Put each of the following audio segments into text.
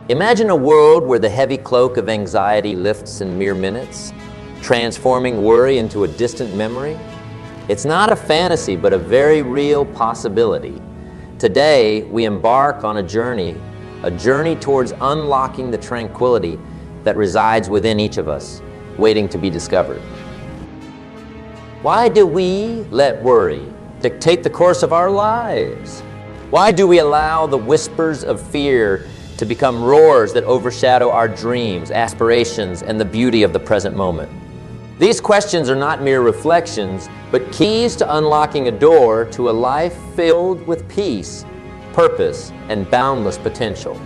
Imagine a world where the heavy cloak of anxiety lifts in mere minutes, transforming worry into a distant memory. It's not a fantasy, but a very real possibility. Today, we embark on a journey towards unlocking the tranquility that resides within each of us, waiting to be discovered. Why do we let worry dictate the course of our lives? Why do we allow the whispers of fear to become roars that overshadow our dreams, aspirations, and the beauty of the present moment? These questions are not mere reflections, but keys to unlocking a door to a life filled with peace, purpose, and boundless potential.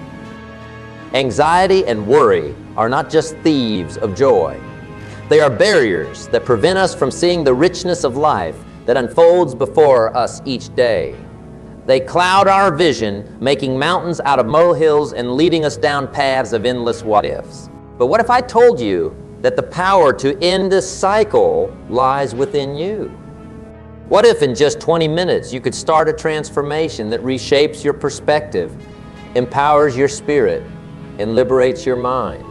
Anxiety and worry are not just thieves of joy. They are barriers that prevent us from seeing the richness of life that unfolds before us each day. They cloud our vision, making mountains out of molehills and leading us down paths of endless what-ifs. But what if I told you that the power to end this cycle lies within you? What if in just 20 minutes you could start a transformation that reshapes your perspective, empowers your spirit, and liberates your mind?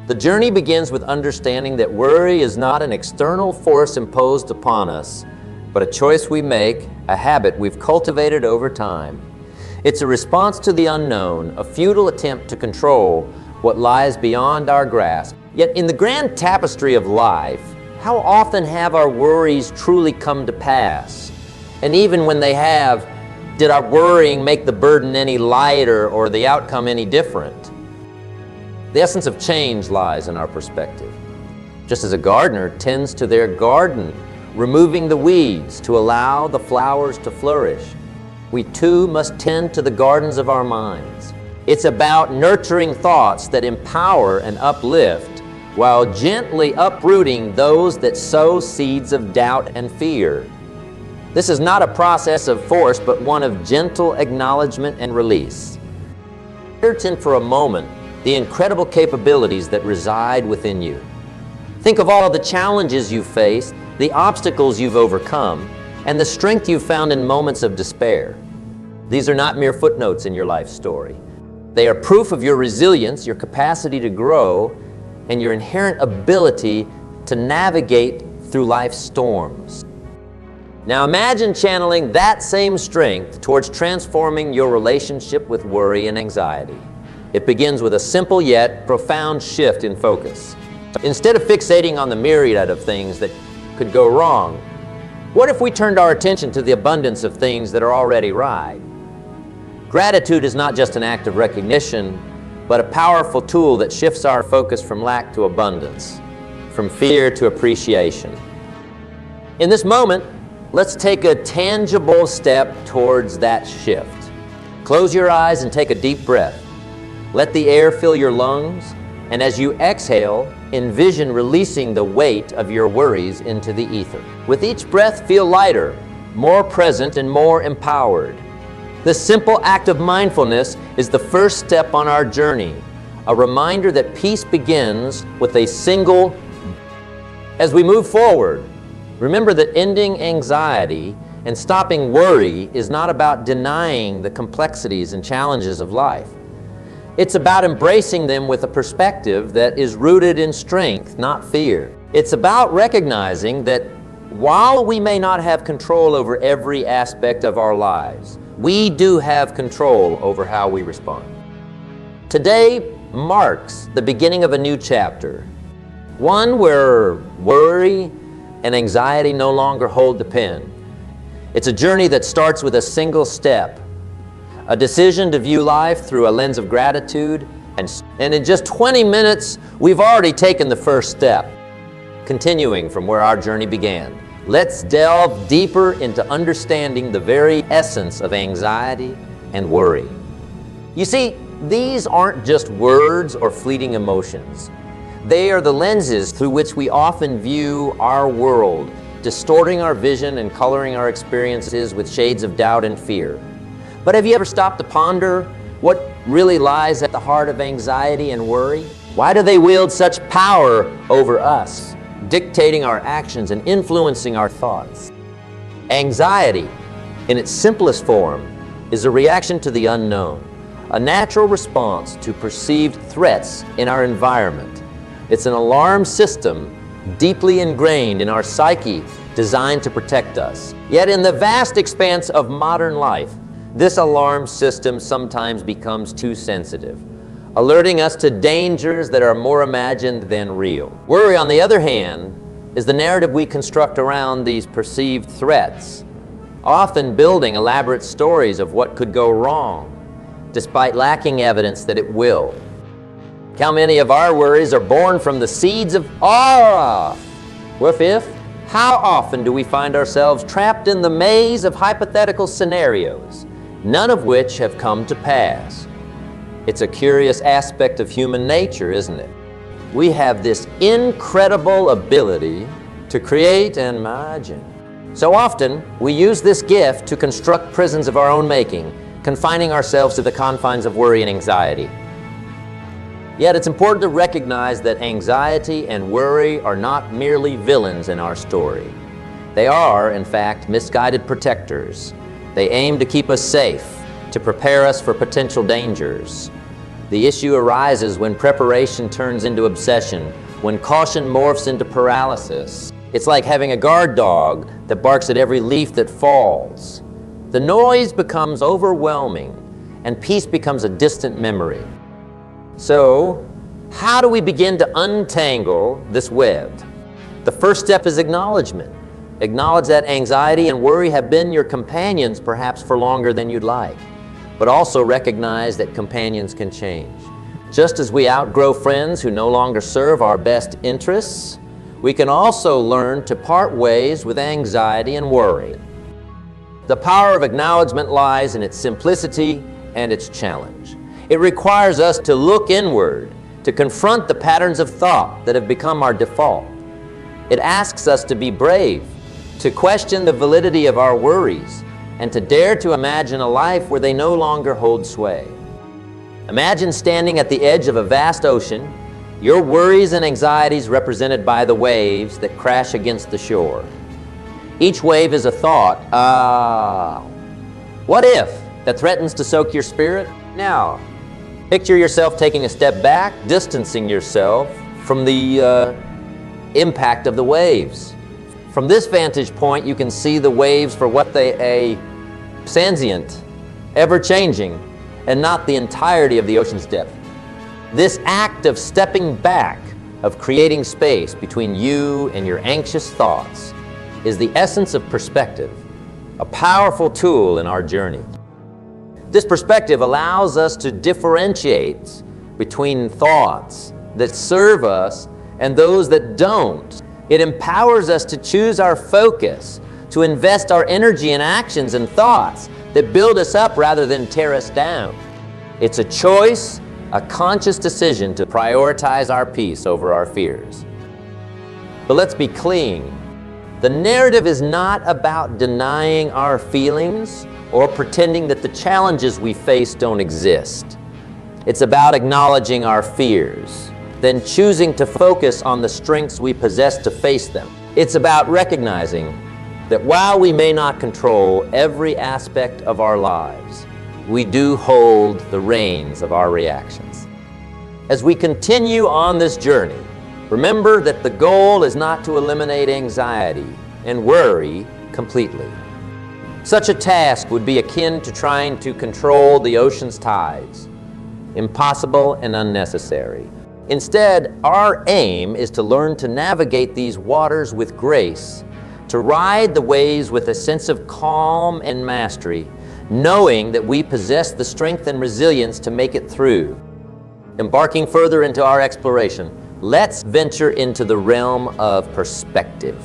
The journey begins with understanding that worry is not an external force imposed upon us, but a choice we make, a habit we've cultivated over time. It's a response to the unknown, a futile attempt to control what lies beyond our grasp. Yet in the grand tapestry of life, how often have our worries truly come to pass? And even when they have, did our worrying make the burden any lighter or the outcome any different? The essence of change lies in our perspective. Just as a gardener tends to their garden, removing the weeds to allow the flowers to flourish, we too must tend to the gardens of our minds. It's about nurturing thoughts that empower and uplift, while gently uprooting those that sow seeds of doubt and fear. This is not a process of force, but one of gentle acknowledgement and release. Entertain for a moment the incredible capabilities that reside within you. Think of all the challenges you've faced, the obstacles you've overcome, and the strength you've found in moments of despair. These are not mere footnotes in your life story. They are proof of your resilience, your capacity to grow, and your inherent ability to navigate through life's storms. Now imagine channeling that same strength towards transforming your relationship with worry and anxiety. It begins with a simple yet profound shift in focus. Instead of fixating on the myriad of things that could go wrong, what if we turned our attention to the abundance of things that are already right? Gratitude is not just an act of recognition, but a powerful tool that shifts our focus from lack to abundance, from fear to appreciation. In this moment, let's take a tangible step towards that shift. Close your eyes and take a deep breath. Let the air fill your lungs, and as you exhale, envision releasing the weight of your worries into the ether. With each breath, feel lighter, more present, and more empowered. This simple act of mindfulness is the first step on our journey, a reminder that peace begins with a single. As we move forward, remember that ending anxiety and stopping worry is not about denying the complexities and challenges of life. It's about embracing them with a perspective that is rooted in strength, not fear. It's about recognizing that while we may not have control over every aspect of our lives, we do have control over how we respond. Today marks the beginning of a new chapter, one where worry and anxiety no longer hold the pen. It's a journey that starts with a single step, a decision to view life through a lens of gratitude, and in just 20 minutes, we've already taken the first step. Continuing from where our journey began, let's delve deeper into understanding the very essence of anxiety and worry. You see, these aren't just words or fleeting emotions. They are the lenses through which we often view our world, distorting our vision and coloring our experiences with shades of doubt and fear. But have you ever stopped to ponder what really lies at the heart of anxiety and worry? Why do they wield such power over us, dictating our actions and influencing our thoughts? Anxiety, in its simplest form, is a reaction to the unknown, a natural response to perceived threats in our environment. It's an alarm system deeply ingrained in our psyche, designed to protect us. Yet in the vast expanse of modern life, this alarm system sometimes becomes too sensitive, alerting us to dangers that are more imagined than real. Worry, on the other hand, is the narrative we construct around these perceived threats, often building elaborate stories of what could go wrong, despite lacking evidence that it will. How many of our worries are born from the seeds of awe? What if? How often do we find ourselves trapped in the maze of hypothetical scenarios, none of which have come to pass? It's a curious aspect of human nature, isn't it? We have this incredible ability to create and imagine. So often, we use this gift to construct prisons of our own making, confining ourselves to the confines of worry and anxiety. Yet it's important to recognize that anxiety and worry are not merely villains in our story. They are, in fact, misguided protectors. They aim to keep us safe, to prepare us for potential dangers. The issue arises when preparation turns into obsession, when caution morphs into paralysis. It's like having a guard dog that barks at every leaf that falls. The noise becomes overwhelming, and peace becomes a distant memory. So, how do we begin to untangle this web? The first step is acknowledgement. Acknowledge that anxiety and worry have been your companions perhaps for longer than you'd like, but also recognize that companions can change. Just as we outgrow friends who no longer serve our best interests, we can also learn to part ways with anxiety and worry. The power of acknowledgement lies in its simplicity and its challenge. It requires us to look inward, to confront the patterns of thought that have become our default. It asks us to be brave, to question the validity of our worries, and to dare to imagine a life where they no longer hold sway. Imagine standing at the edge of a vast ocean, your worries and anxieties represented by the waves that crash against the shore. Each wave is a thought, what if, that threatens to soak your spirit? Now, picture yourself taking a step back, distancing yourself from the impact of the waves. From this vantage point, you can see the waves for what they are, transient, ever-changing, and not the entirety of the ocean's depth. This act of stepping back, of creating space between you and your anxious thoughts, is the essence of perspective, a powerful tool in our journey. This perspective allows us to differentiate between thoughts that serve us and those that don't. It empowers us to choose our focus, to invest our energy in actions and thoughts that build us up rather than tear us down. It's a choice, a conscious decision to prioritize our peace over our fears. But let's be clean. The narrative is not about denying our feelings or pretending that the challenges we face don't exist. It's about acknowledging our fears, then choosing to focus on the strengths we possess to face them. It's about recognizing that while we may not control every aspect of our lives, we do hold the reins of our reactions. As we continue on this journey, remember that the goal is not to eliminate anxiety and worry completely. Such a task would be akin to trying to control the ocean's tides, impossible and unnecessary. Instead, our aim is to learn to navigate these waters with grace, to ride the waves with a sense of calm and mastery, knowing that we possess the strength and resilience to make it through. Embarking further into our exploration, let's venture into the realm of perspective.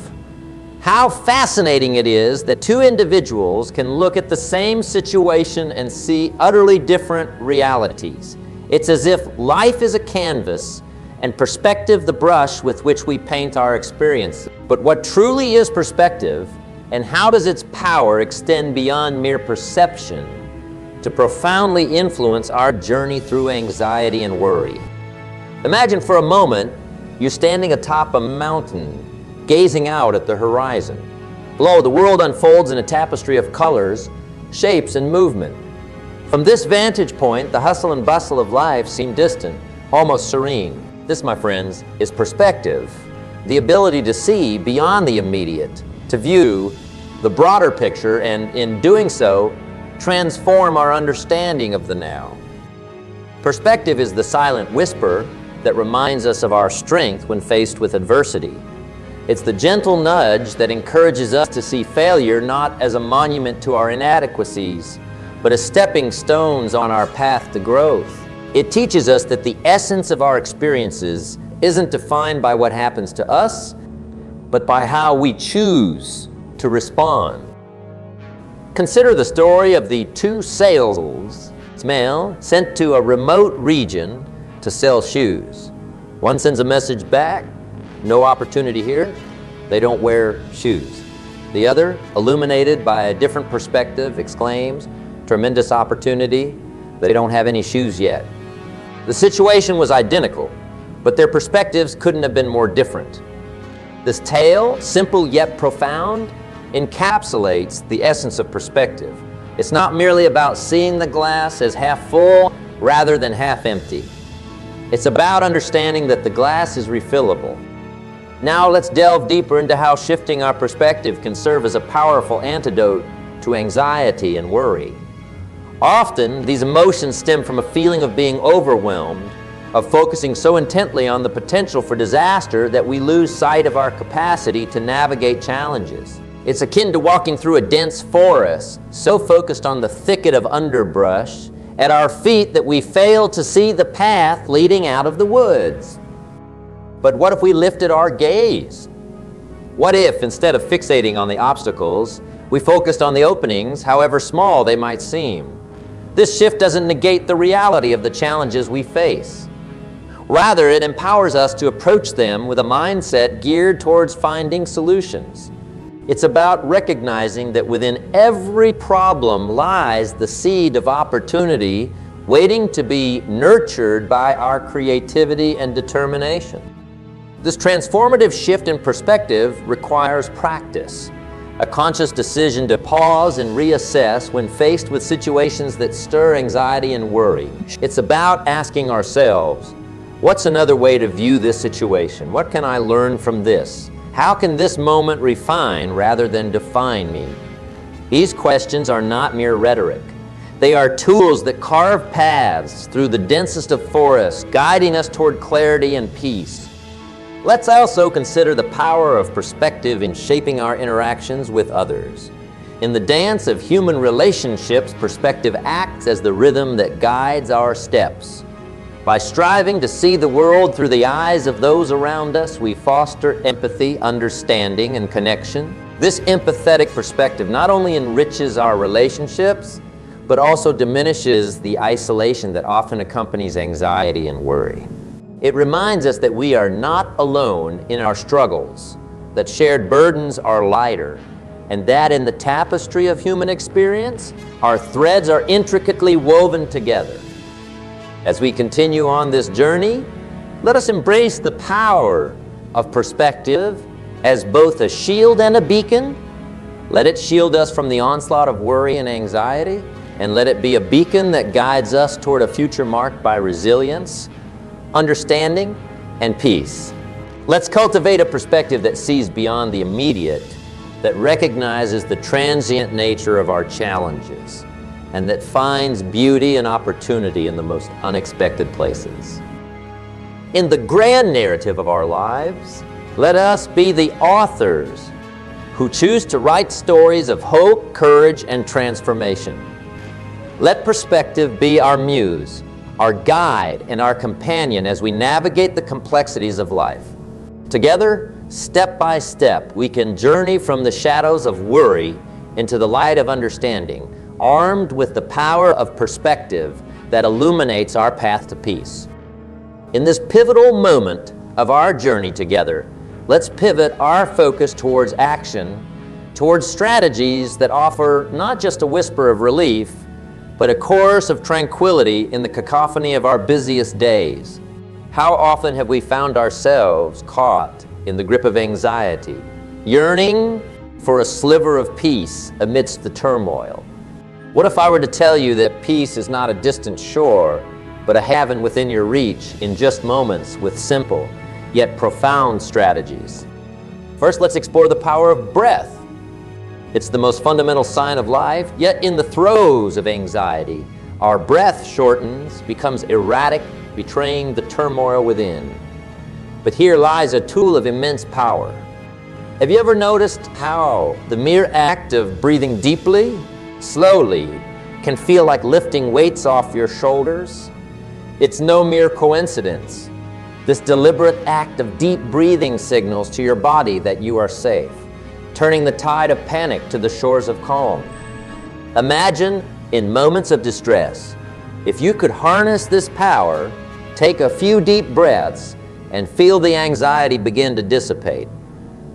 How fascinating it is that two individuals can look at the same situation and see utterly different realities. It's as if life is a canvas and perspective the brush with which we paint our experience. But what truly is perspective, and how does its power extend beyond mere perception to profoundly influence our journey through anxiety and worry? Imagine for a moment you're standing atop a mountain, gazing out at the horizon. Below, the world unfolds in a tapestry of colors, shapes, and movement. From this vantage point, the hustle and bustle of life seem distant, almost serene. This, my friends, is perspective, the ability to see beyond the immediate, to view the broader picture, and in doing so, transform our understanding of the now. Perspective is the silent whisper that reminds us of our strength when faced with adversity. It's the gentle nudge that encourages us to see failure not as a monument to our inadequacies, but as stepping stones on our path to growth. It teaches us that the essence of our experiences isn't defined by what happens to us, but by how we choose to respond. Consider the story of the two salesmen sent to a remote region to sell shoes. One sends a message back, no opportunity here, they don't wear shoes. The other, illuminated by a different perspective, exclaims, tremendous opportunity, they don't have any shoes yet. The situation was identical, but their perspectives couldn't have been more different. This tale, simple yet profound, encapsulates the essence of perspective. It's not merely about seeing the glass as half full rather than half empty. It's about understanding that the glass is refillable. Now let's delve deeper into how shifting our perspective can serve as a powerful antidote to anxiety and worry. Often, these emotions stem from a feeling of being overwhelmed, of focusing so intently on the potential for disaster that we lose sight of our capacity to navigate challenges. It's akin to walking through a dense forest, so focused on the thicket of underbrush at our feet that we fail to see the path leading out of the woods. But what if we lifted our gaze? What if, instead of fixating on the obstacles, we focused on the openings, however small they might seem? This shift doesn't negate the reality of the challenges we face. Rather, it empowers us to approach them with a mindset geared towards finding solutions. It's about recognizing that within every problem lies the seed of opportunity waiting to be nurtured by our creativity and determination. This transformative shift in perspective requires practice, a conscious decision to pause and reassess when faced with situations that stir anxiety and worry. It's about asking ourselves, what's another way to view this situation? What can I learn from this? How can this moment refine rather than define me? These questions are not mere rhetoric. They are tools that carve paths through the densest of forests, guiding us toward clarity and peace. Let's also consider the power of perspective in shaping our interactions with others. In the dance of human relationships, perspective acts as the rhythm that guides our steps. By striving to see the world through the eyes of those around us, we foster empathy, understanding, and connection. This empathetic perspective not only enriches our relationships, but also diminishes the isolation that often accompanies anxiety and worry. It reminds us that we are not alone in our struggles, that shared burdens are lighter, and that in the tapestry of human experience, our threads are intricately woven together. As we continue on this journey, let us embrace the power of perspective as both a shield and a beacon. Let it shield us from the onslaught of worry and anxiety, and let it be a beacon that guides us toward a future marked by resilience, understanding, and peace. Let's cultivate a perspective that sees beyond the immediate, that recognizes the transient nature of our challenges, and that finds beauty and opportunity in the most unexpected places. In the grand narrative of our lives, let us be the authors who choose to write stories of hope, courage, and transformation. Let perspective be our muse, our guide, and our companion as we navigate the complexities of life. Together, step by step, we can journey from the shadows of worry into the light of understanding, armed with the power of perspective that illuminates our path to peace. In this pivotal moment of our journey together, let's pivot our focus towards action, towards strategies that offer not just a whisper of relief, but a chorus of tranquility in the cacophony of our busiest days. How often have we found ourselves caught in the grip of anxiety, yearning for a sliver of peace amidst the turmoil? What if I were to tell you that peace is not a distant shore, but a haven within your reach in just moments with simple, yet profound strategies? First, let's explore the power of breath. It's the most fundamental sign of life, yet in the throes of anxiety, our breath shortens, becomes erratic, betraying the turmoil within. But here lies a tool of immense power. Have you ever noticed how the mere act of breathing deeply, slowly, can feel like lifting weights off your shoulders? It's no mere coincidence. This deliberate act of deep breathing signals to your body that you are safe, turning the tide of panic to the shores of calm. Imagine in moments of distress, if you could harness this power, take a few deep breaths, and feel the anxiety begin to dissipate,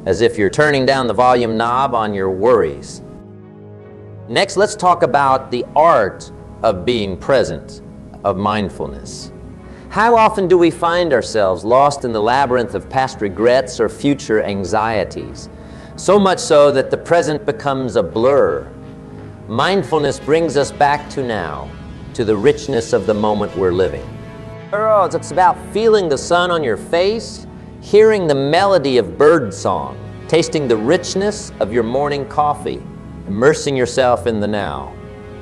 as if you're turning down the volume knob on your worries. Next, let's talk about the art of being present, of mindfulness. How often do we find ourselves lost in the labyrinth of past regrets or future anxieties? So much so that the present becomes a blur. Mindfulness brings us back to now, to the richness of the moment we're living. It's about feeling the sun on your face, hearing the melody of bird song, tasting the richness of your morning coffee, immersing yourself in the now.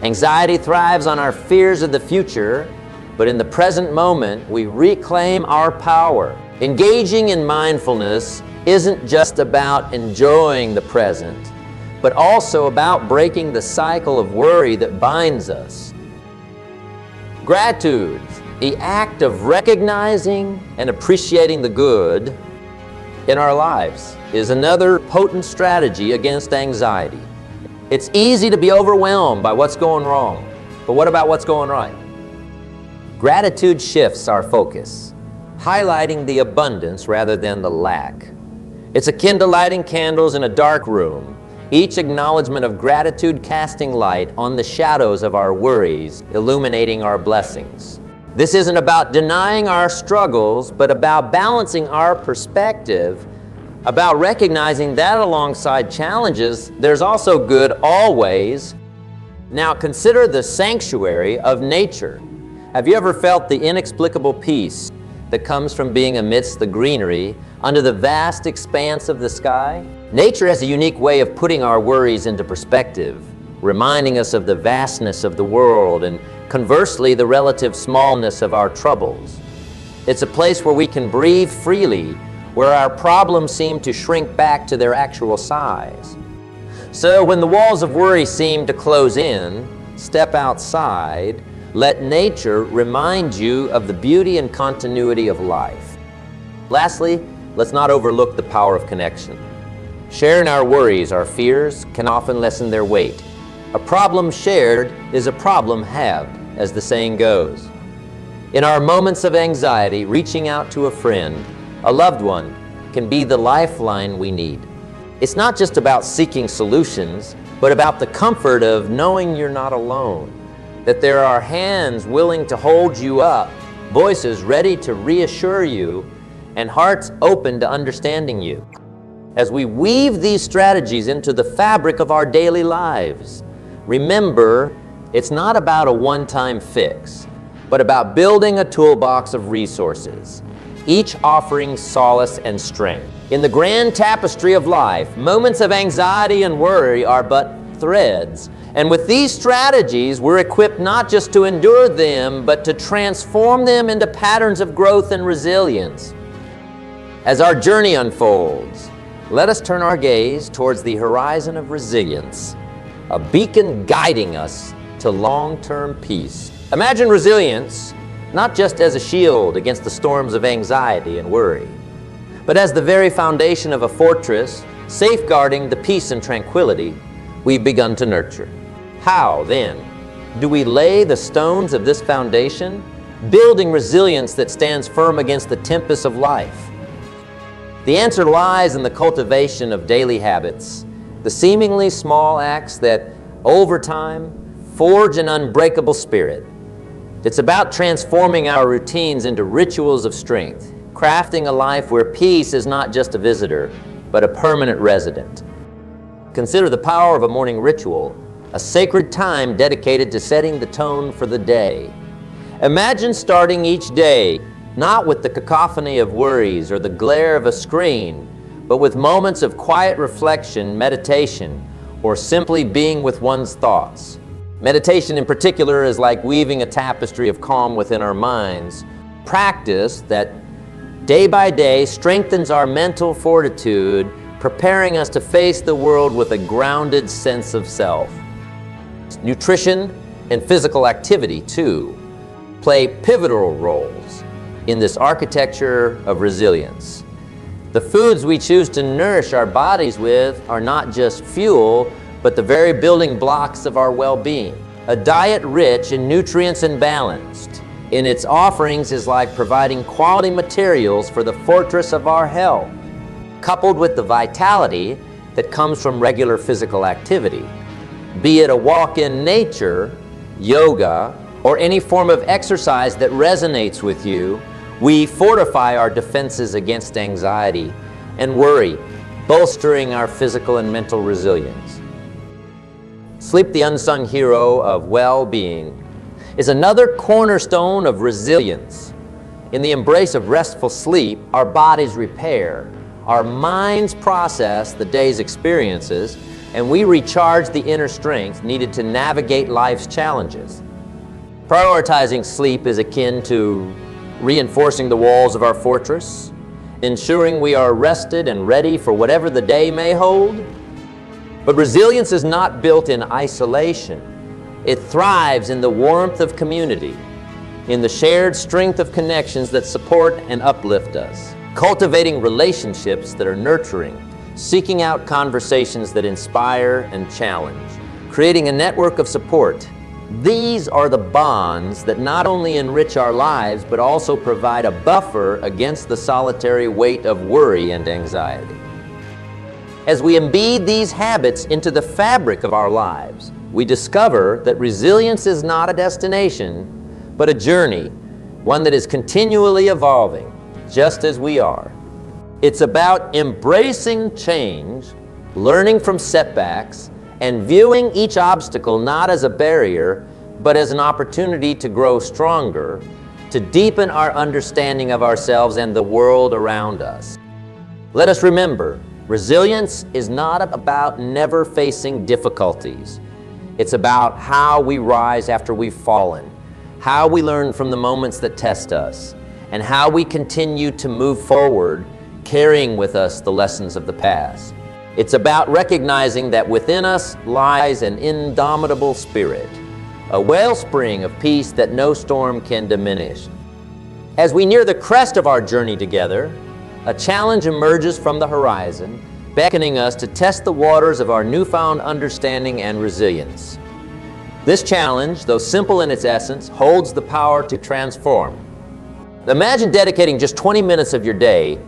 Anxiety thrives on our fears of the future, but in the present moment, we reclaim our power. Engaging in mindfulness isn't just about enjoying the present, but also about breaking the cycle of worry that binds us. Gratitude, the act of recognizing and appreciating the good in our lives, is another potent strategy against anxiety. It's easy to be overwhelmed by what's going wrong, but what about what's going right? Gratitude shifts our focus, highlighting the abundance rather than the lack. It's akin to lighting candles in a dark room, each acknowledgement of gratitude casting light on the shadows of our worries, illuminating our blessings. This isn't about denying our struggles, but about balancing our perspective, about recognizing that alongside challenges, there's also good always. Now consider the sanctuary of nature. Have you ever felt the inexplicable peace that comes from being amidst the greenery under the vast expanse of the sky? Nature has a unique way of putting our worries into perspective, reminding us of the vastness of the world and conversely the relative smallness of our troubles. It's a place where we can breathe freely, where our problems seem to shrink back to their actual size. So when the walls of worry seem to close in, step outside. Let nature remind you of the beauty and continuity of life. Lastly, let's not overlook the power of connection. Sharing our worries, our fears, can often lessen their weight. A problem shared is a problem halved, as the saying goes. In our moments of anxiety, reaching out to a friend, a loved one, can be the lifeline we need. It's not just about seeking solutions, but about the comfort of knowing you're not alone, that there are hands willing to hold you up, voices ready to reassure you, and hearts open to understanding you. As we weave these strategies into the fabric of our daily lives, remember, it's not about a one-time fix, but about building a toolbox of resources, each offering solace and strength. In the grand tapestry of life, moments of anxiety and worry are but threads. And with these strategies, we're equipped not just to endure them, but to transform them into patterns of growth and resilience. As our journey unfolds, let us turn our gaze towards the horizon of resilience, a beacon guiding us to long-term peace. Imagine resilience not just as a shield against the storms of anxiety and worry, but as the very foundation of a fortress, safeguarding the peace and tranquility we've begun to nurture. How, then, do we lay the stones of this foundation, building resilience that stands firm against the tempests of life? The answer lies in the cultivation of daily habits, the seemingly small acts that, over time, forge an unbreakable spirit. It's about transforming our routines into rituals of strength, crafting a life where peace is not just a visitor, but a permanent resident. Consider the power of a morning ritual, a sacred time dedicated to setting the tone for the day. Imagine starting each day not with the cacophony of worries or the glare of a screen, but with moments of quiet reflection, meditation, or simply being with one's thoughts. Meditation in particular is like weaving a tapestry of calm within our minds, practice that day by day strengthens our mental fortitude, preparing us to face the world with a grounded sense of self. Nutrition and physical activity, too, play pivotal roles in this architecture of resilience. The foods we choose to nourish our bodies with are not just fuel, but the very building blocks of our well-being. A diet rich in nutrients and balanced in its offerings is like providing quality materials for the fortress of our health, coupled with the vitality that comes from regular physical activity. Be it a walk in nature, yoga, or any form of exercise that resonates with you, we fortify our defenses against anxiety and worry, bolstering our physical and mental resilience. Sleep, the unsung hero of well-being, is another cornerstone of resilience. In the embrace of restful sleep, our bodies repair, our minds process the day's experiences, and we recharge the inner strength needed to navigate life's challenges. Prioritizing sleep is akin to reinforcing the walls of our fortress, ensuring we are rested and ready for whatever the day may hold. But resilience is not built in isolation. It thrives in the warmth of community, in the shared strength of connections that support and uplift us, cultivating relationships that are nurturing, seeking out conversations that inspire and challenge, creating a network of support. These are the bonds that not only enrich our lives, but also provide a buffer against the solitary weight of worry and anxiety. As we embed these habits into the fabric of our lives, we discover that resilience is not a destination, but a journey, one that is continually evolving, just as we are. It's about embracing change, learning from setbacks, and viewing each obstacle not as a barrier, but as an opportunity to grow stronger, to deepen our understanding of ourselves and the world around us. Let us remember, resilience is not about never facing difficulties. It's about how we rise after we've fallen, how we learn from the moments that test us, and how we continue to move forward, carrying with us the lessons of the past. It's about recognizing that within us lies an indomitable spirit, a wellspring of peace that no storm can diminish. As we near the crest of our journey together, a challenge emerges from the horizon, beckoning us to test the waters of our newfound understanding and resilience. This challenge, though simple in its essence, holds the power to transform. Imagine dedicating just 20 minutes of your day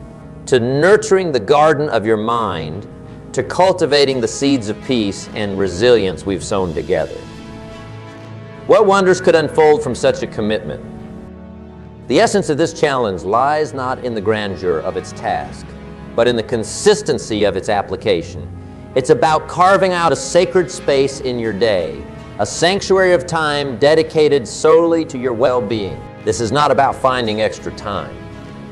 to nurturing the garden of your mind, to cultivating the seeds of peace and resilience we've sown together. What wonders could unfold from such a commitment? The essence of this challenge lies not in the grandeur of its task, but in the consistency of its application. It's about carving out a sacred space in your day, a sanctuary of time dedicated solely to your well-being. This is not about finding extra time.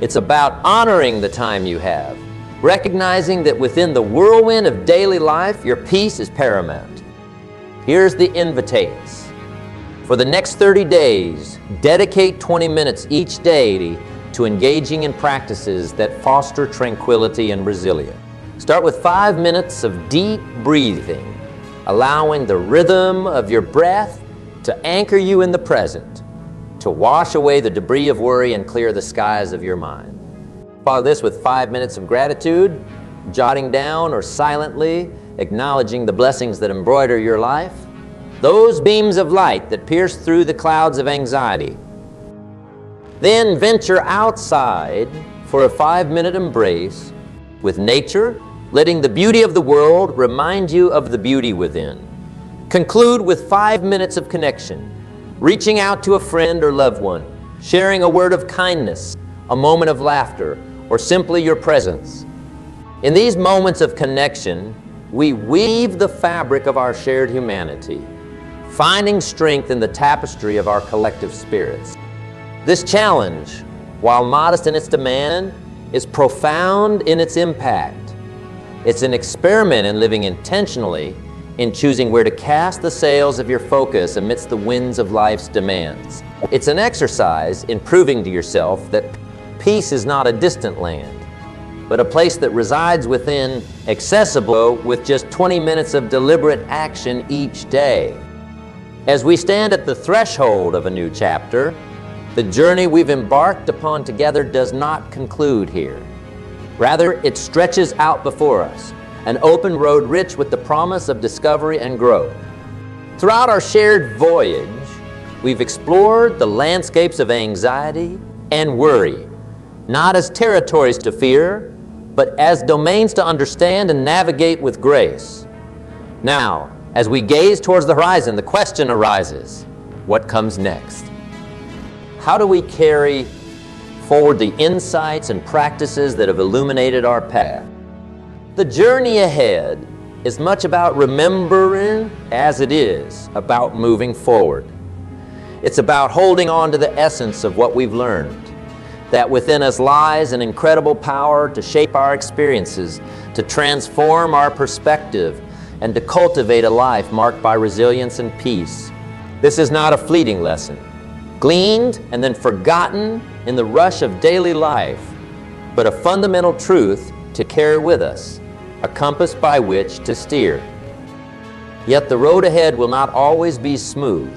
It's about honoring the time you have, recognizing that within the whirlwind of daily life, your peace is paramount. Here's the invitation. For the next 30 days, dedicate 20 minutes each day to engaging in practices that foster tranquility and resilience. Start with 5 minutes of deep breathing, allowing the rhythm of your breath to anchor you in the present, to wash away the debris of worry and clear the skies of your mind. Follow this with 5 minutes of gratitude, jotting down or silently acknowledging the blessings that embroider your life, those beams of light that pierce through the clouds of anxiety. Then venture outside for a 5-minute embrace with nature, letting the beauty of the world remind you of the beauty within. Conclude with 5 minutes of connection, reaching out to a friend or loved one, sharing a word of kindness, a moment of laughter, or simply your presence. In these moments of connection, we weave the fabric of our shared humanity, finding strength in the tapestry of our collective spirits. This challenge, while modest in its demand, is profound in its impact. It's an experiment in living intentionally, in choosing where to cast the sails of your focus amidst the winds of life's demands. It's an exercise in proving to yourself that peace is not a distant land, but a place that resides within, accessible with just 20 minutes of deliberate action each day. As we stand at the threshold of a new chapter, the journey we've embarked upon together does not conclude here. Rather, it stretches out before us, an open road rich with the promise of discovery and growth. Throughout our shared voyage, we've explored the landscapes of anxiety and worry, not as territories to fear, but as domains to understand and navigate with grace. Now, as we gaze towards the horizon, the question arises, what comes next? How do we carry forward the insights and practices that have illuminated our path? The journey ahead is much about remembering as it is about moving forward. It's about holding on to the essence of what we've learned, that within us lies an incredible power to shape our experiences, to transform our perspective, and to cultivate a life marked by resilience and peace. This is not a fleeting lesson, gleaned and then forgotten in the rush of daily life, but a fundamental truth to carry with us, a compass by which to steer. Yet the road ahead will not always be smooth.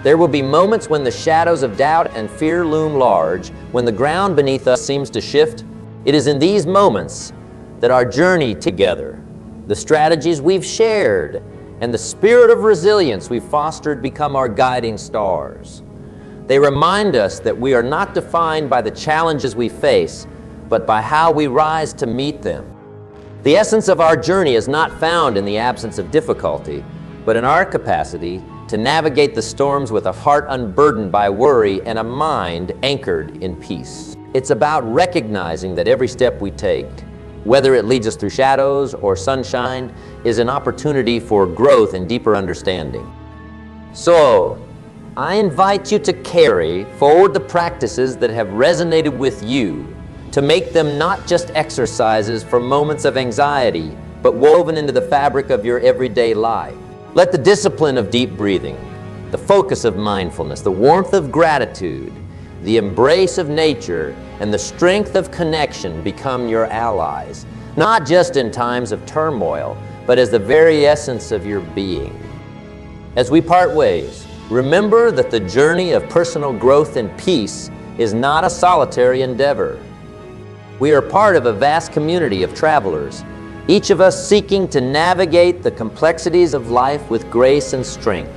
There will be moments when the shadows of doubt and fear loom large, when the ground beneath us seems to shift. It is in these moments that our journey together, the strategies we've shared, and the spirit of resilience we've fostered become our guiding stars. They remind us that we are not defined by the challenges we face, but by how we rise to meet them. The essence of our journey is not found in the absence of difficulty, but in our capacity to navigate the storms with a heart unburdened by worry and a mind anchored in peace. It's about recognizing that every step we take, whether it leads us through shadows or sunshine, is an opportunity for growth and deeper understanding. So, I invite you to carry forward the practices that have resonated with you, to make them not just exercises for moments of anxiety, but woven into the fabric of your everyday life. Let the discipline of deep breathing, the focus of mindfulness, the warmth of gratitude, the embrace of nature, and the strength of connection become your allies, not just in times of turmoil, but as the very essence of your being. As we part ways, remember that the journey of personal growth and peace is not a solitary endeavor. We are part of a vast community of travelers, each of us seeking to navigate the complexities of life with grace and strength.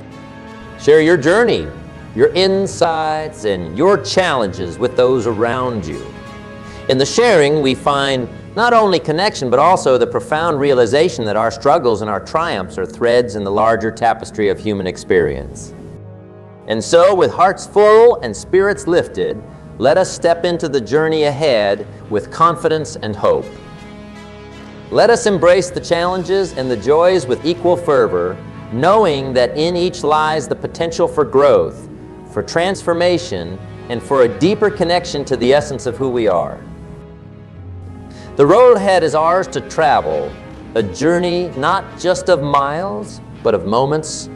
Share your journey, your insights, and your challenges with those around you. In the sharing, we find not only connection, but also the profound realization that our struggles and our triumphs are threads in the larger tapestry of human experience. And so, with hearts full and spirits lifted, let us step into the journey ahead with confidence and hope. Let us embrace the challenges and the joys with equal fervor, knowing that in each lies the potential for growth, for transformation, and for a deeper connection to the essence of who we are. The road ahead is ours to travel, a journey not just of miles, but of moments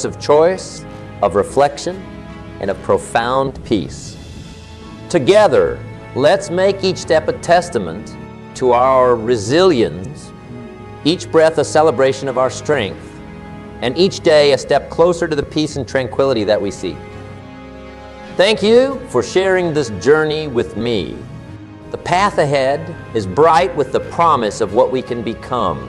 of choice, of reflection, and of profound peace. Together, let's make each step a testament to our resilience, each breath a celebration of our strength, and each day a step closer to the peace and tranquility that we seek. Thank you for sharing this journey with me. The path ahead is bright with the promise of what we can become,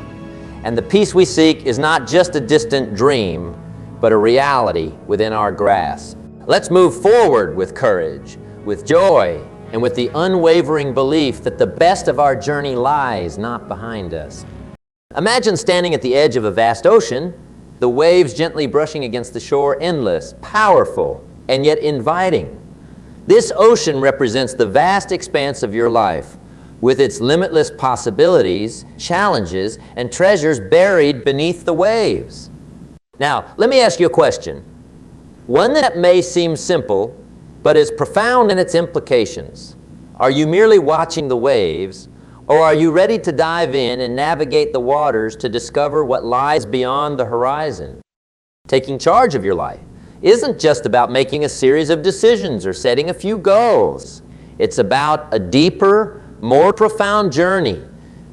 and the peace we seek is not just a distant dream, but a reality within our grasp. Let's move forward with courage, with joy, and with the unwavering belief that the best of our journey lies not behind us. Imagine standing at the edge of a vast ocean, the waves gently brushing against the shore, endless, powerful, and yet inviting. This ocean represents the vast expanse of your life, with its limitless possibilities, challenges, and treasures buried beneath the waves. Now, let me ask you a question. One that may seem simple, but is profound in its implications. Are you merely watching the waves, or are you ready to dive in and navigate the waters to discover what lies beyond the horizon? Taking charge of your life isn't just about making a series of decisions or setting a few goals. It's about a deeper, more profound journey.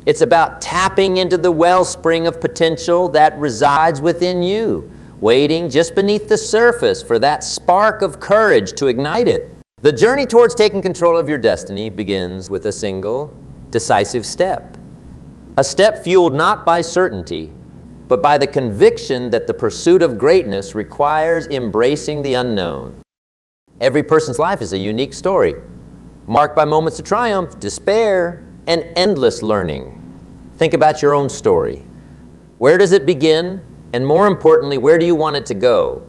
It's about tapping into the wellspring of potential that resides within you, waiting just beneath the surface for that spark of courage to ignite it. The journey towards taking control of your destiny begins with a single, decisive step. A step fueled not by certainty, but by the conviction that the pursuit of greatness requires embracing the unknown. Every person's life is a unique story, marked by moments of triumph, despair, and endless learning. Think about your own story. Where does it begin? And more importantly, where do you want it to go?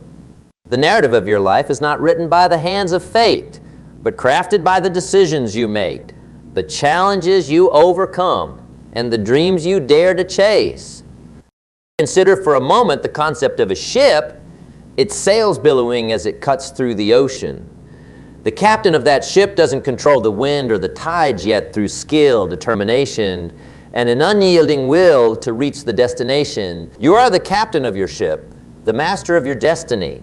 The narrative of your life is not written by the hands of fate, but crafted by the decisions you make, the challenges you overcome, and the dreams you dare to chase. Consider for a moment the concept of a ship, its sails billowing as it cuts through the ocean. The captain of that ship doesn't control the wind or the tides yet through skill, determination, and an unyielding will to reach the destination. You are the captain of your ship, the master of your destiny.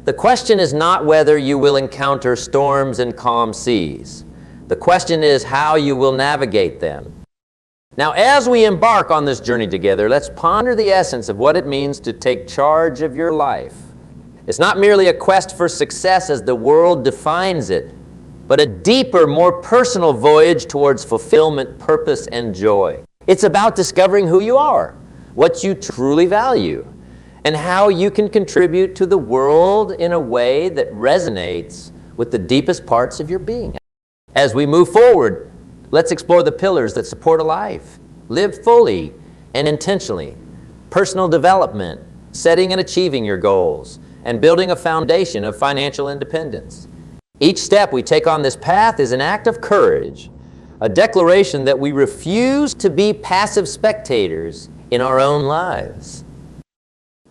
The question is not whether you will encounter storms and calm seas. The question is how you will navigate them. Now, as we embark on this journey together, let's ponder the essence of what it means to take charge of your life. It's not merely a quest for success as the world defines it, but a deeper, more personal voyage towards fulfillment, purpose, and joy. It's about discovering who you are, what you truly value, and how you can contribute to the world in a way that resonates with the deepest parts of your being. As we move forward, let's explore the pillars that support a life. Live fully and intentionally. Personal development, setting and achieving your goals, and building a foundation of financial independence. Each step we take on this path is an act of courage, a declaration that we refuse to be passive spectators in our own lives.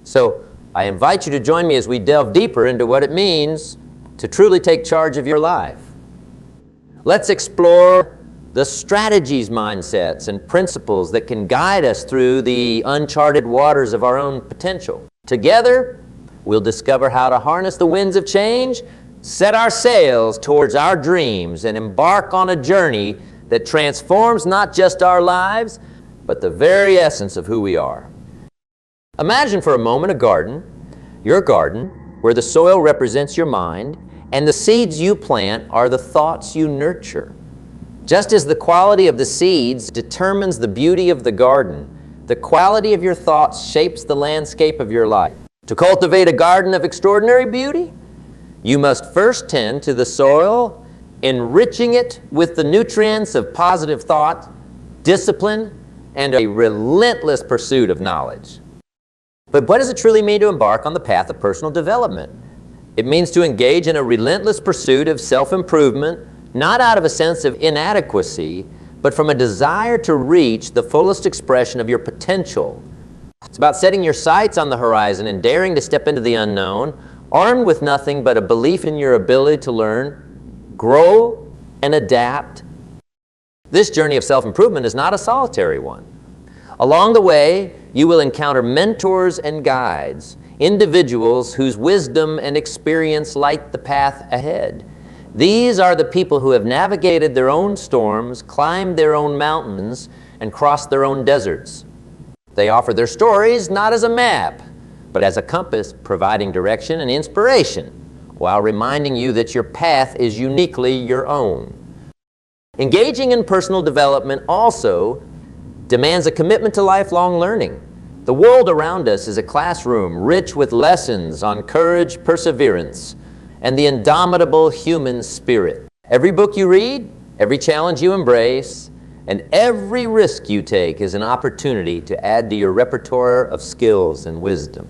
So I invite you to join me as we delve deeper into what it means to truly take charge of your life. Let's explore the strategies, mindsets, and principles that can guide us through the uncharted waters of our own potential. Together, we'll discover how to harness the winds of change, set our sails towards our dreams, and embark on a journey that transforms not just our lives, but the very essence of who we are. Imagine for a moment a garden, your garden, where the soil represents your mind, and the seeds you plant are the thoughts you nurture. Just as the quality of the seeds determines the beauty of the garden, the quality of your thoughts shapes the landscape of your life. To cultivate a garden of extraordinary beauty, you must first tend to the soil, enriching it with the nutrients of positive thought, discipline, and a relentless pursuit of knowledge. But what does it truly mean to embark on the path of personal development? It means to engage in a relentless pursuit of self-improvement, not out of a sense of inadequacy, but from a desire to reach the fullest expression of your potential. It's about setting your sights on the horizon and daring to step into the unknown, armed with nothing but a belief in your ability to learn, grow, and adapt. This journey of self-improvement is not a solitary one. Along the way, you will encounter mentors and guides, individuals whose wisdom and experience light the path ahead. These are the people who have navigated their own storms, climbed their own mountains, and crossed their own deserts. They offer their stories not as a map, but as a compass providing direction and inspiration, while reminding you that your path is uniquely your own. Engaging in personal development also demands a commitment to lifelong learning. The world around us is a classroom rich with lessons on courage, perseverance, and the indomitable human spirit. Every book you read, every challenge you embrace, and every risk you take is an opportunity to add to your repertoire of skills and wisdom.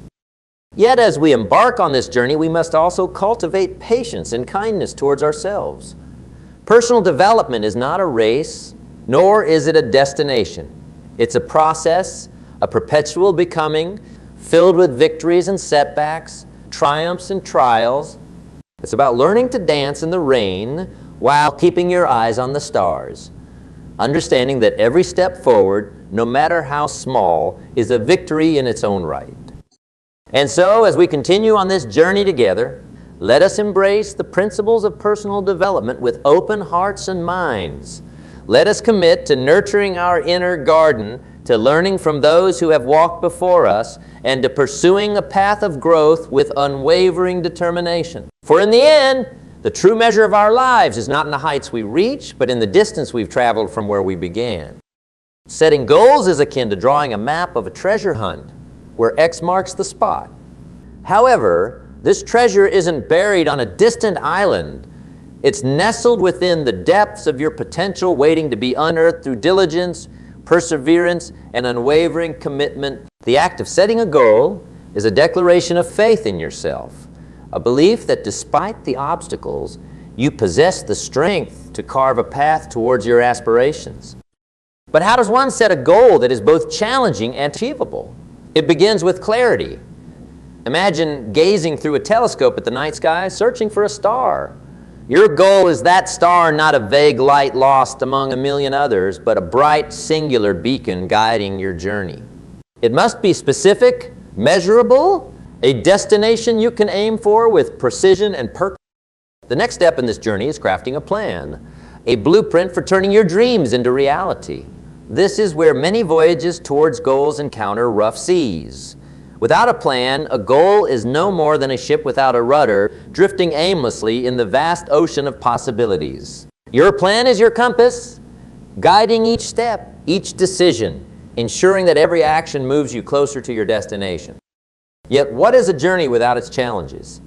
Yet as we embark on this journey, we must also cultivate patience and kindness towards ourselves. Personal development is not a race, nor is it a destination. It's a process, a perpetual becoming, filled with victories and setbacks, triumphs and trials. It's about learning to dance in the rain while keeping your eyes on the stars, understanding that every step forward, no matter how small, is a victory in its own right. And so, as we continue on this journey together, let us embrace the principles of personal development with open hearts and minds. Let us commit to nurturing our inner garden, to learning from those who have walked before us, and to pursuing a path of growth with unwavering determination. For in the end, the true measure of our lives is not in the heights we reach, but in the distance we've traveled from where we began. Setting goals is akin to drawing a map of a treasure hunt, where X marks the spot. However, this treasure isn't buried on a distant island. It's nestled within the depths of your potential, waiting to be unearthed through diligence, perseverance, and unwavering commitment. The act of setting a goal is a declaration of faith in yourself, a belief that despite the obstacles, you possess the strength to carve a path towards your aspirations. But how does one set a goal that is both challenging and achievable? It begins with clarity. Imagine gazing through a telescope at the night sky, searching for a star. Your goal is that star, not a vague light lost among a million others, but a bright, singular beacon guiding your journey. It must be specific, measurable, a destination you can aim for with precision and purpose. The next step in this journey is crafting a plan, a blueprint for turning your dreams into reality. This is where many voyages towards goals encounter rough seas. Without a plan, a goal is no more than a ship without a rudder, drifting aimlessly in the vast ocean of possibilities. Your plan is your compass, guiding each step, each decision, ensuring that every action moves you closer to your destination. Yet, what is a journey without its challenges?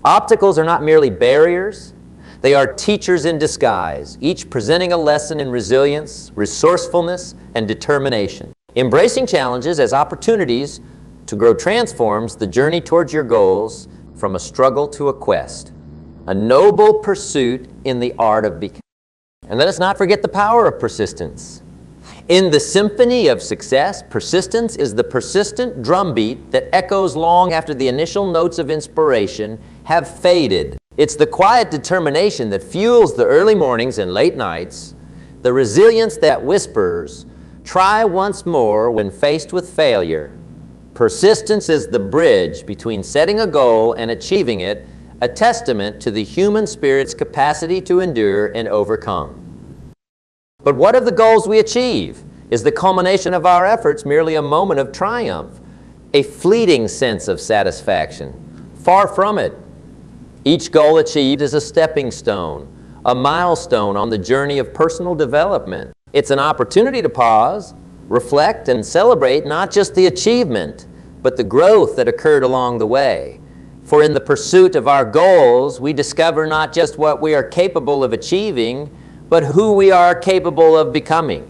Obstacles are not merely barriers. They are teachers in disguise, each presenting a lesson in resilience, resourcefulness, and determination. Embracing challenges as opportunities to grow transforms the journey towards your goals from a struggle to a quest, a noble pursuit in the art of becoming. And let us not forget the power of persistence. In the symphony of success, persistence is the persistent drumbeat that echoes long after the initial notes of inspiration have faded. It's the quiet determination that fuels the early mornings and late nights, the resilience that whispers, "Try once more," when faced with failure. Persistence is the bridge between setting a goal and achieving it, a testament to the human spirit's capacity to endure and overcome. But what of the goals we achieve? Is the culmination of our efforts merely a moment of triumph, a fleeting sense of satisfaction? Far from it. Each goal achieved is a stepping stone, a milestone on the journey of personal development. It's an opportunity to pause, reflect, and celebrate not just the achievement, but the growth that occurred along the way. For in the pursuit of our goals, we discover not just what we are capable of achieving, but who we are capable of becoming.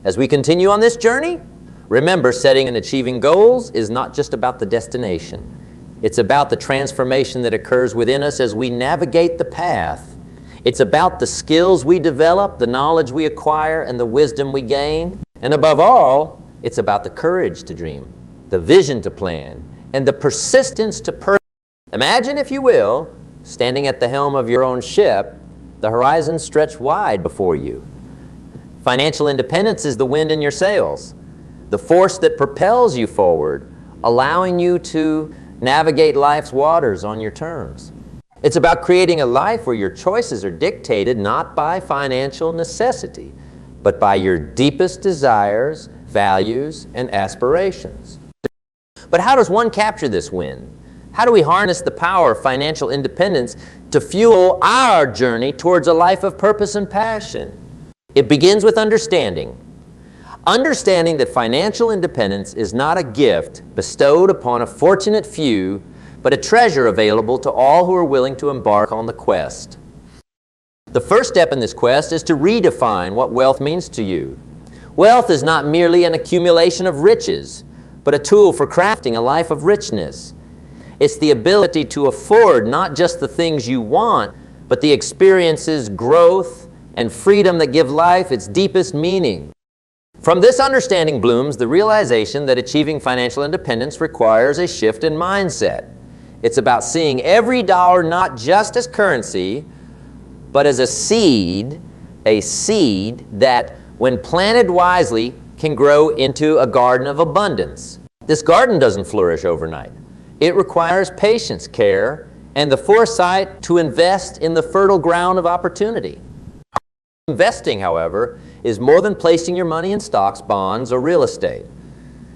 As we continue on this journey, remember, setting and achieving goals is not just about the destination. It's about the transformation that occurs within us as we navigate the path. It's about the skills we develop, the knowledge we acquire, and the wisdom we gain. And above all, it's about the courage to dream, the vision to plan, and the persistence to persevere. Imagine, if you will, standing at the helm of your own ship, the horizon stretched wide before you. Financial independence is the wind in your sails, the force that propels you forward, allowing you to navigate life's waters on your terms. It's about creating a life where your choices are dictated not by financial necessity, but by your deepest desires, values, and aspirations. But how does one capture this wind? How do we harness the power of financial independence to fuel our journey towards a life of purpose and passion? It begins with understanding. Understanding that financial independence is not a gift bestowed upon a fortunate few, but a treasure available to all who are willing to embark on the quest. The first step in this quest is to redefine what wealth means to you. Wealth is not merely an accumulation of riches, but a tool for crafting a life of richness. It's the ability to afford not just the things you want, but the experiences, growth, and freedom that give life its deepest meaning. From this understanding blooms the realization that achieving financial independence requires a shift in mindset. It's about seeing every dollar not just as currency, but as a seed that, when planted wisely, can grow into a garden of abundance. This garden doesn't flourish overnight. It requires patience, care, and the foresight to invest in the fertile ground of opportunity. Investing, however, is more than placing your money in stocks, bonds, or real estate.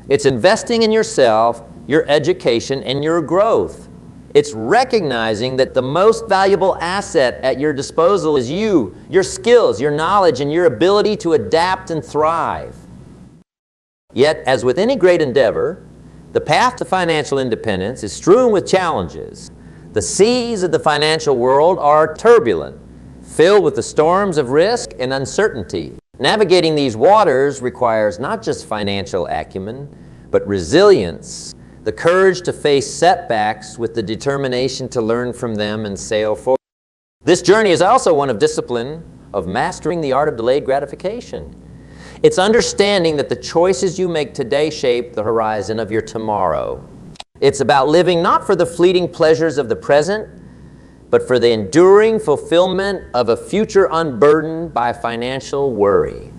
It's investing in yourself, your education, and your growth. It's recognizing that the most valuable asset at your disposal is you, your skills, your knowledge, and your ability to adapt and thrive. Yet, as with any great endeavor, the path to financial independence is strewn with challenges. The seas of the financial world are turbulent, filled with the storms of risk and uncertainty. Navigating these waters requires not just financial acumen, but resilience, the courage to face setbacks with the determination to learn from them and sail forward. This journey is also one of discipline, of mastering the art of delayed gratification. It's understanding that the choices you make today shape the horizon of your tomorrow. It's about living not for the fleeting pleasures of the present, but for the enduring fulfillment of a future unburdened by financial worry.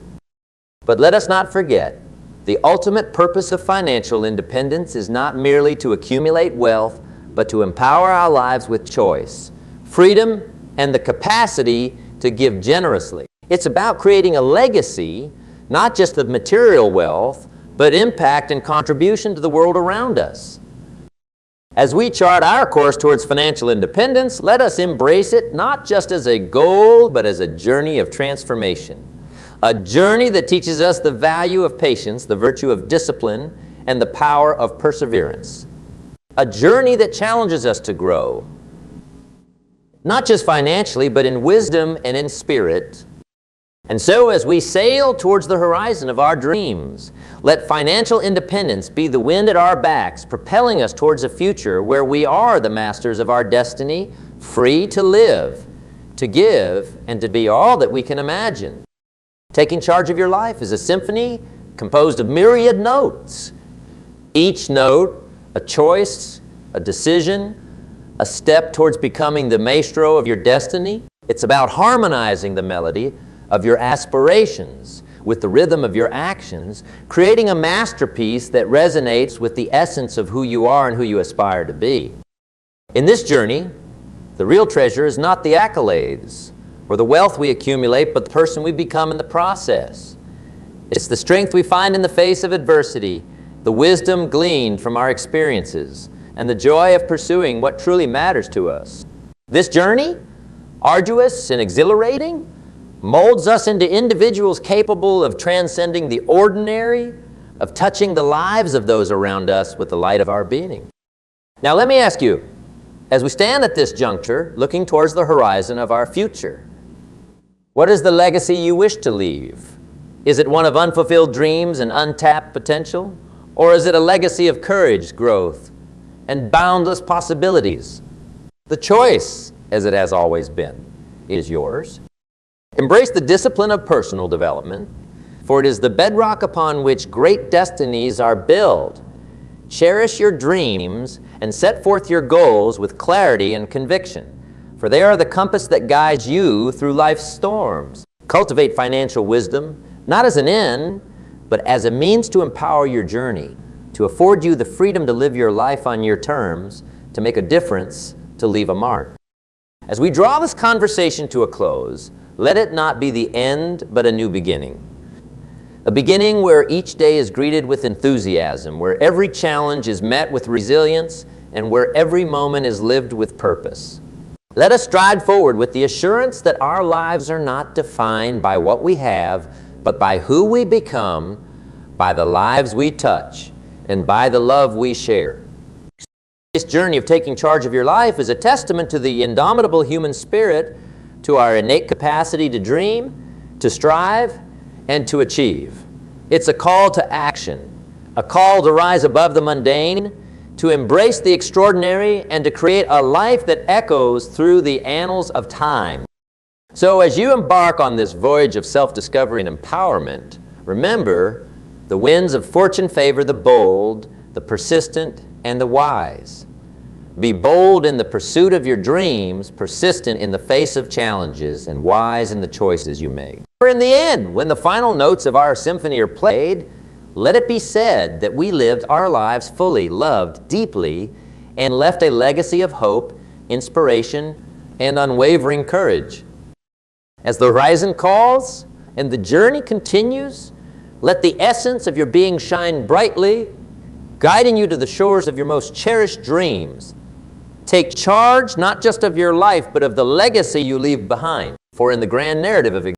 But let us not forget, the ultimate purpose of financial independence is not merely to accumulate wealth, but to empower our lives with choice, freedom, and the capacity to give generously. It's about creating a legacy, not just of material wealth, but impact and contribution to the world around us. As we chart our course towards financial independence, let us embrace it not just as a goal, but as a journey of transformation. A journey that teaches us the value of patience, the virtue of discipline, and the power of perseverance. A journey that challenges us to grow, not just financially, but in wisdom and in spirit. And so as we sail towards the horizon of our dreams, let financial independence be the wind at our backs, propelling us towards a future where we are the masters of our destiny, free to live, to give, and to be all that we can imagine. Taking charge of your life is a symphony composed of myriad notes. Each note, a choice, a decision, a step towards becoming the maestro of your destiny. It's about harmonizing the melody of your aspirations with the rhythm of your actions, creating a masterpiece that resonates with the essence of who you are and who you aspire to be. In this journey, the real treasure is not the accolades or the wealth we accumulate, but the person we become in the process. It's the strength we find in the face of adversity, the wisdom gleaned from our experiences, and the joy of pursuing what truly matters to us. This journey, arduous and exhilarating, molds us into individuals capable of transcending the ordinary, of touching the lives of those around us with the light of our being. Now let me ask you, as we stand at this juncture, looking towards the horizon of our future, what is the legacy you wish to leave? Is it one of unfulfilled dreams and untapped potential? Or is it a legacy of courage, growth, and boundless possibilities? The choice, as it has always been, is yours. Embrace the discipline of personal development, for it is the bedrock upon which great destinies are built. Cherish your dreams and set forth your goals with clarity and conviction, for they are the compass that guides you through life's storms. Cultivate financial wisdom, not as an end, but as a means to empower your journey, to afford you the freedom to live your life on your terms, to make a difference, to leave a mark. As we draw this conversation to a close, let it not be the end, but a new beginning. A beginning where each day is greeted with enthusiasm, where every challenge is met with resilience, and where every moment is lived with purpose. Let us stride forward with the assurance that our lives are not defined by what we have, but by who we become, by the lives we touch, and by the love we share. This journey of taking charge of your life is a testament to the indomitable human spirit, to our innate capacity to dream, to strive, and to achieve. It's a call to action, a call to rise above the mundane, to embrace the extraordinary, and to create a life that echoes through the annals of time. So as you embark on this voyage of self-discovery and empowerment, remember, the winds of fortune favor the bold, the persistent, and the wise. Be bold in the pursuit of your dreams, persistent in the face of challenges, and wise in the choices you make. For in the end, when the final notes of our symphony are played, let it be said that we lived our lives fully, loved deeply, and left a legacy of hope, inspiration, and unwavering courage. As the horizon calls and the journey continues, let the essence of your being shine brightly, guiding you to the shores of your most cherished dreams. Take charge not just of your life, but of the legacy you leave behind. For in the grand narrative of